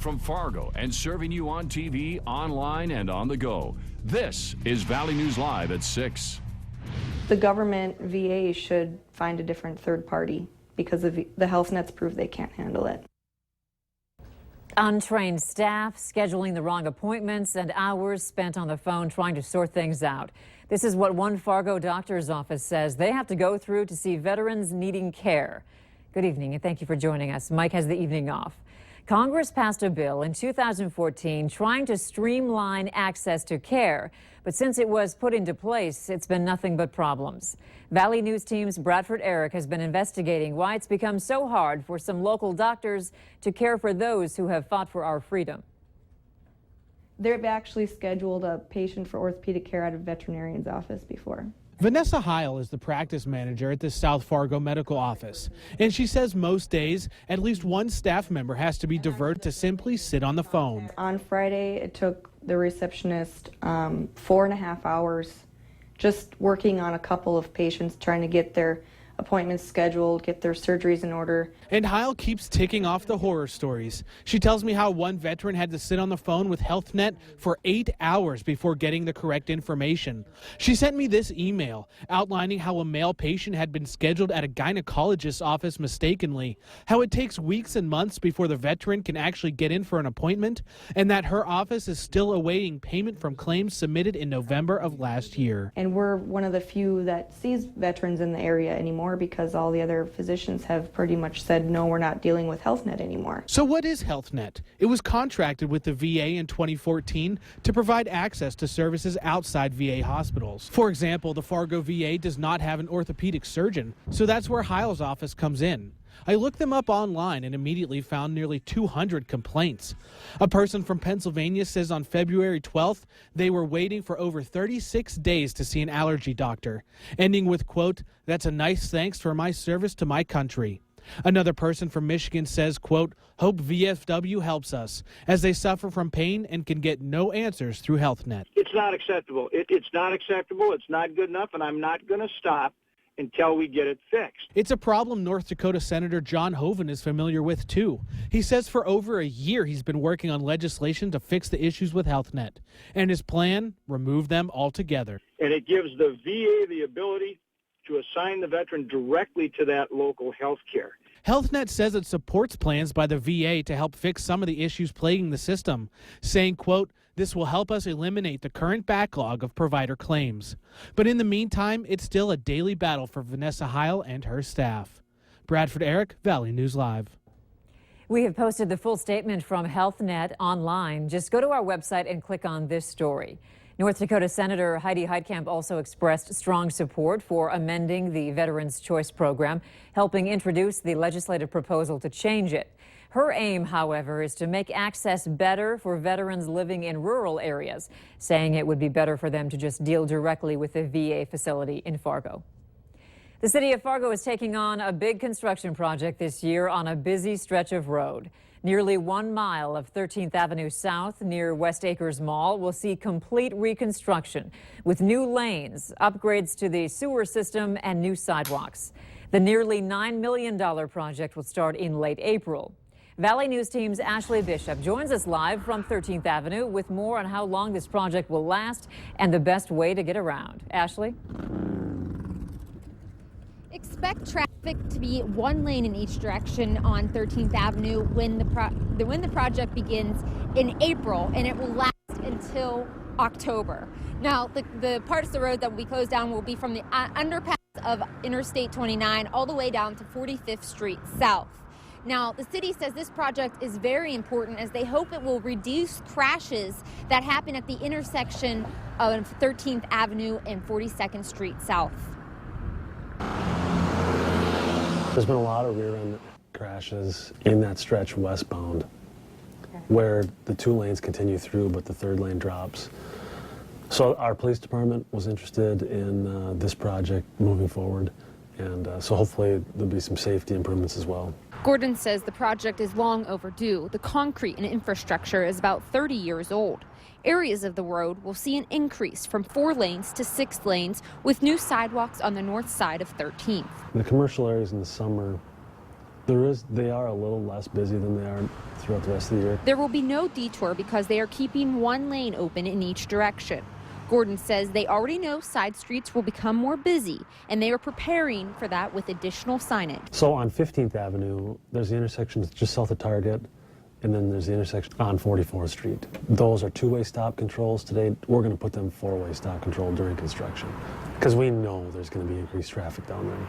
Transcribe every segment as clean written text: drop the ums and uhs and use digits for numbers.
from Fargo and serving you on TV, online, and on the go. This is Valley News Live at 6. The government VA should find a different third party because the health nets prove they can't handle it. Untrained staff, scheduling the wrong appointments, and hours spent on the phone trying to sort things out. This is what one Fargo doctor's office says they have to go through to see veterans needing care. Good evening, and thank you for joining us. Mike has the evening off. Congress passed a bill in 2014 trying to streamline access to care, but since it was put into place, it's been nothing but problems. Valley News Team's Bradford Eric has been investigating why it's become so hard for some local doctors to care for those who have fought for our freedom. They've actually scheduled a patient for orthopedic care at a veterinarian's office before. Vanessa Heil is the practice manager at the South Fargo Medical Office, and she says most days at least one staff member has to be diverted to simply sit on the phone. On Friday, it took the receptionist 4.5 hours just working on a couple of patients, trying to get their appointments scheduled, get their surgeries in order. And Heil keeps ticking off the horror stories. She tells me how one veteran had to sit on the phone with HealthNet for 8 hours before getting the correct information. She sent me this email outlining how a male patient had been scheduled at a gynecologist's office mistakenly, how it takes weeks and months before the veteran can actually get in for an appointment, and that her office is still awaiting payment from claims submitted in November of last year. And we're one of the few that sees veterans in the area anymore, because all the other physicians have pretty much said, no, we're not dealing with HealthNet anymore. So what is HealthNet? It was contracted with the VA in 2014 to provide access to services outside VA hospitals. For example, the Fargo VA does not have an orthopedic surgeon, so that's where Heil's office comes in. I looked them up online and immediately found nearly 200 complaints. A person from Pennsylvania says on February 12th, they were waiting for over 36 days to see an allergy doctor, ending with, quote, "That's a nice thanks for my service to my country." Another person from Michigan says, quote, "Hope VFW helps us as they suffer from pain and can get no answers through HealthNet." It's not acceptable. It's not acceptable. It's not good enough, and I'm not going to stop until we get it fixed. It's a problem North Dakota Senator John Hoeven is familiar with, too. He says for over a year he's been working on legislation to fix the issues with HealthNet. And his plan, remove them altogether. And it gives the VA the ability to assign the veteran directly to that local health care. HealthNet says it supports plans by the VA to help fix some of the issues plaguing the system, saying, quote, "This will help us eliminate the current backlog of provider claims." But in the meantime, it's still a daily battle for Vanessa Heil and her staff. Bradford Eric, Valley News Live. We have posted the full statement from HealthNet online. Just go to our website and click on this story. North Dakota Senator Heidi Heitkamp also expressed strong support for amending the Veterans Choice Program, helping introduce the legislative proposal to change it. Her aim, however, is to make access better for veterans living in rural areas, saying it would be better for them to just deal directly with the VA facility in Fargo. The city of Fargo is taking on a big construction project this year on a busy stretch of road. Nearly 1 mile of 13th Avenue South near West Acres Mall will see complete reconstruction with new lanes, upgrades to the sewer system, and new sidewalks. The nearly $9 million project will start in late April. Valley News Team's Ashley Bishop joins us live from 13th Avenue with more on how long this project will last and the best way to get around. Ashley? Expect traffic to be one lane in each direction on 13th Avenue when the project begins in April, and it will last until October. Now, the parts of the road that will be closed down will be from the underpass of Interstate 29 all the way down to 45th Street South. Now, the city says this project is very important as they hope it will reduce crashes that happen at the intersection of 13th Avenue and 42nd Street South. There's been a lot of rear-end crashes in that stretch westbound where the 2 lanes continue through but the 3rd lane drops. So our police department was interested in this project moving forward, and so hopefully there'll be some safety improvements as well. Gordon says the project is long overdue. The concrete and infrastructure is about 30 years old. Areas of the road will see an increase from 4 lanes to 6 lanes with new sidewalks on the north side of 13th. The commercial areas in the summer, They are a little less busy than they are throughout the rest of the year. There will be no detour because they are keeping one lane open in each direction. Gordon says they already know side streets will become more busy, and they are preparing for that with additional signage. So on 15th Avenue, there's the intersection just south of Target, and then there's the intersection on 44th Street. Those are two-way stop controls. Today, we're going to put them four-way stop control during construction because we know there's going to be increased traffic down there.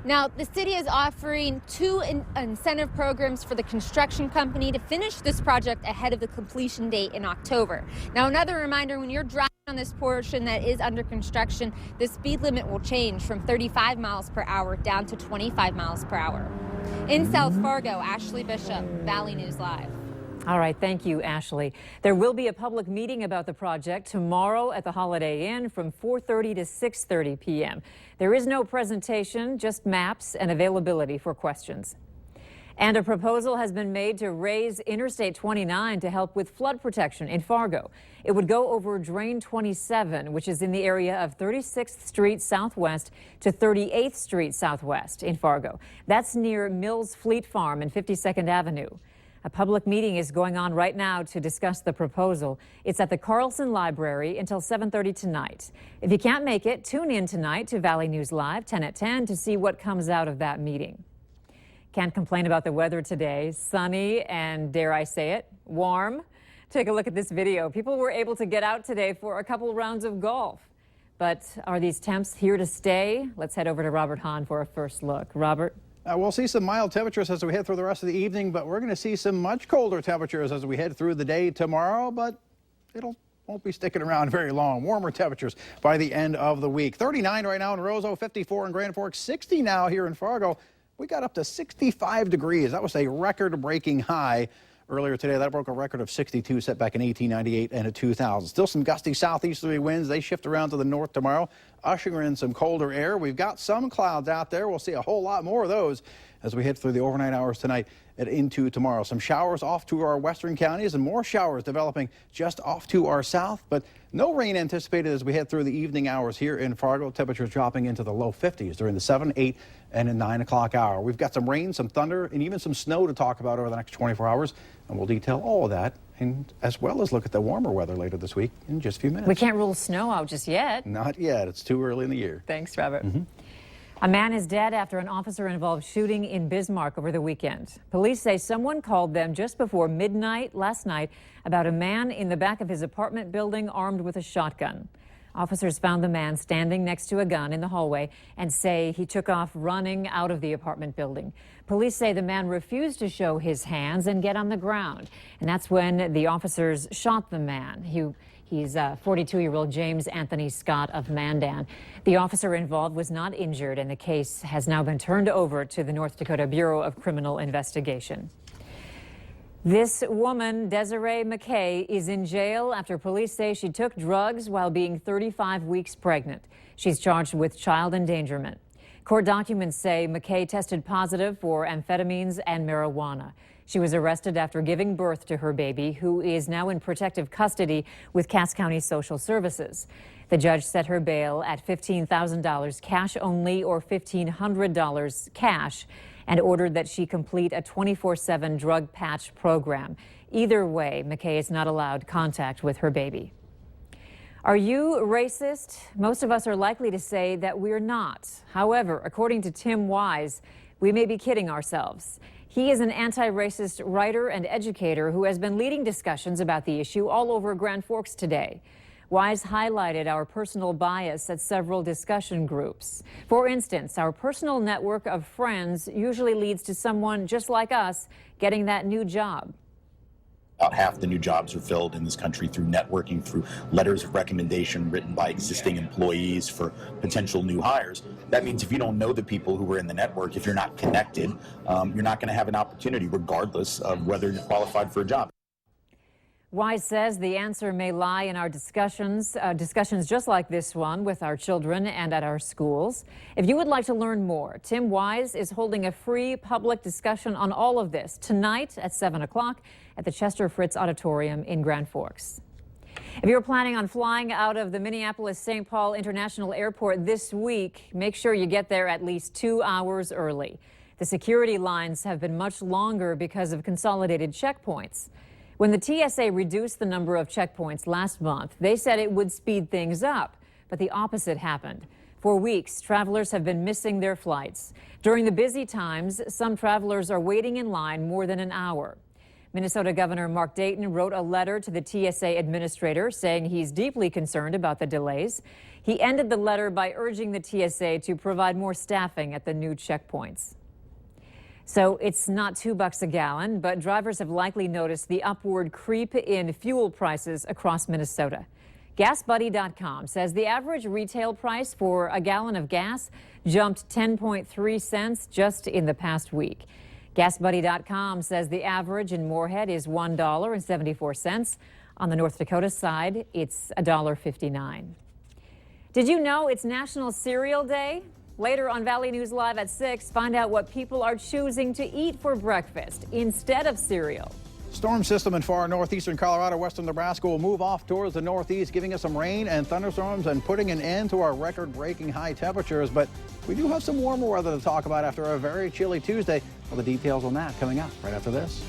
Now, the city is offering two incentive programs for the construction company to finish this project ahead of the completion date in October. Now, another reminder, when you're driving on this portion that is under construction, the speed limit will change from 35 miles per hour down to 25 miles per hour. In South Fargo, Ashley Bishop, Valley News Live. All right, thank you, Ashley. There will be a public meeting about the project tomorrow at the Holiday Inn from 4:30 to 6:30 p.m. There is no presentation, just maps and availability for questions. And a proposal has been made to raise Interstate 29 to help with flood protection in Fargo. It would go over Drain 27, which is in the area of 36th Street Southwest to 38th Street Southwest in Fargo. That's near Mills Fleet Farm and 52nd Avenue. A public meeting is going on right now to discuss the proposal. It's at the Carlson Library until 7:30 tonight. If you can't make it, tune in tonight to Valley News Live 10 at 10 to see what comes out of that meeting. Can't complain about the weather today. Sunny and, dare I say it, warm. Take a look at this video. People were able to get out today for a couple rounds of golf. But are these temps here to stay? Let's head over to Robert Hahn for a first look. Robert? We'll see some mild temperatures as we head through the rest of the evening, but we're going to see some much colder temperatures as we head through the day tomorrow, but won't be sticking around very long. Warmer temperatures by the end of the week. 39 right now in Roseau, 54 in Grand Forks, 60 now here in Fargo. We got up to 65 degrees. That was a record-breaking high earlier today. That broke a record of 62 set back in 1898 and 2000. Still some gusty southeasterly winds. They shift around to the north tomorrow, ushering in some colder air. We've got some clouds out there. We'll see a whole lot more of those as we head through the overnight hours tonight and into tomorrow. Some showers off to our western counties and more showers developing just off to our south, but no rain anticipated as we head through the evening hours here in Fargo. Temperatures dropping into the low 50s during the 7, 8, and 9 o'clock hour. We've got some rain, some thunder, and even some snow to talk about over the next 24 hours, and we'll detail all of that, and as well as look at the warmer weather later this week in just a few minutes. We can't rule snow out just yet. Not yet. It's too early in the year. Thanks, Robert. A man is dead after an officer-involved shooting in Bismarck over the weekend. Police say someone called them just before midnight last night about a man in the back of his apartment building armed with a shotgun. Officers found the man standing next to a gun in the hallway and say he took off running out of the apartment building. Police say the man refused to show his hands and get on the ground. And that's when the officers shot the man. He's 42-year-old James Anthony Scott of Mandan. The officer involved was not injured, and the case has now been turned over to the North Dakota Bureau of Criminal Investigation. This woman, Desiree McKay, is in jail after police say she took drugs while being 35 weeks pregnant. She's charged with child endangerment. Court documents say McKay tested positive for amphetamines and marijuana. She was arrested after giving birth to her baby, who is now in protective custody with Cass County Social Services. The judge set her bail at $15,000 cash only or $1,500 cash and ordered that she complete a 24/7 drug patch program. Either way, McKay is not allowed contact with her baby. Are you racist? Most of us are likely to say that we're not. However, according to Tim Wise, we may be kidding ourselves. He is an anti-racist writer and educator who has been leading discussions about the issue all over Grand Forks today. Wise highlighted our personal bias at several discussion groups. For instance, our personal network of friends usually leads to someone just like us getting that new job. About half the new jobs are filled in this country through networking, through letters of recommendation written by existing employees for potential new hires. That means if you don't know the people who are in the network, if you're not connected, you're not going to have an opportunity regardless of whether you're qualified for a job. Wise says the answer may lie in our discussions just like this one with our children and at our schools. If you would like to learn more, Tim Wise is holding a free public discussion on all of this tonight at 7 o'clock at the Chester Fritz Auditorium in Grand Forks. If you're planning on flying out of the Minneapolis-St. Paul International Airport this week, make sure you get there at least 2 hours early. The security lines have been much longer because of consolidated checkpoints. When the TSA reduced the number of checkpoints last month, they said it would speed things up, but the opposite happened. For weeks, travelers have been missing their flights. During the busy times, some travelers are waiting in line more than an hour. Minnesota Governor Mark Dayton wrote a letter to the TSA administrator saying he's deeply concerned about the delays. He ended the letter by urging the TSA to provide more staffing at the new checkpoints. So it's not $2 a gallon, but drivers have likely noticed the upward creep in fuel prices across Minnesota. GasBuddy.com says the average retail price for a gallon of gas jumped 10.3 cents just in the past week. GasBuddy.com says the average in Moorhead is $1.74. On the North Dakota side, it's $1.59. Did you know it's National Cereal Day? Later on Valley News Live at 6, find out what people are choosing to eat for breakfast instead of cereal. Storm system in far northeastern Colorado, western Nebraska will move off towards the northeast, giving us some rain and thunderstorms and putting an end to our record-breaking high temperatures. But we do have some warmer weather to talk about after a very chilly Tuesday. All the details on that coming up right after this.